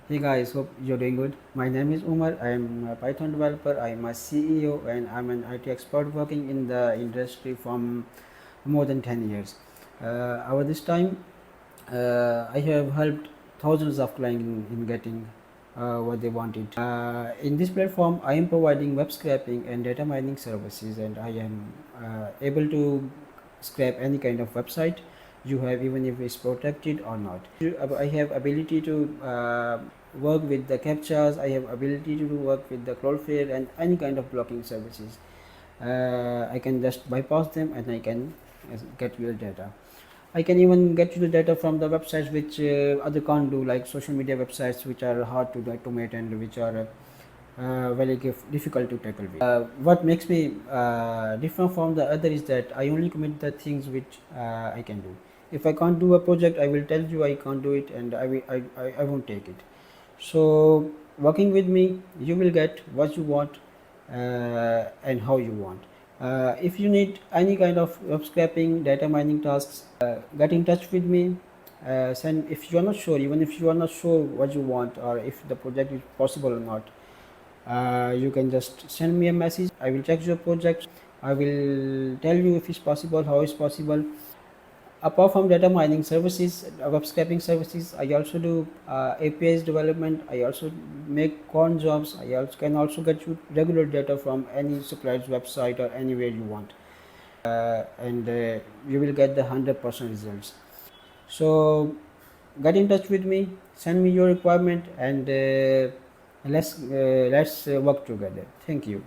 Hey guys, hope you're doing good. My name is Umar. I'm a Python developer. I'm a CEO and I'm an IT expert working in the industry from more than 10 years. Over this time, I have helped thousands of clients in getting what they wanted. In this platform, I am providing web scraping and data mining services, and I am able to scrape any kind of website you have, even if it's protected or not. I have ability to work with the captchas. I have ability to work with the Cloudflare and any kind of blocking services. I can just bypass them and I can get your data. I can even get you the data from the websites which other can't do, like social media websites, which are hard to automate and which are very difficult to tackle with. What makes me different from the other is that I only commit the things which I can do. If I can't do a project, I will tell you I can't do it, and I won't take it. So working with me, you will get what you want and how you want. If you need any kind of web scraping, data mining tasks, get in touch with me. Send if you are not sure, even if you are not sure what you want or if the project is possible or not, you can just send me a message. I will check your project. I will tell you if it's possible, how it's possible. Apart from data mining services, web scraping services, I also do APIs development. I also make cron jobs. I also can also get you regular data from any supplier's website or anywhere you want, and you will get the 100% results. So get in touch with me, send me your requirement, and let's work together. Thank you.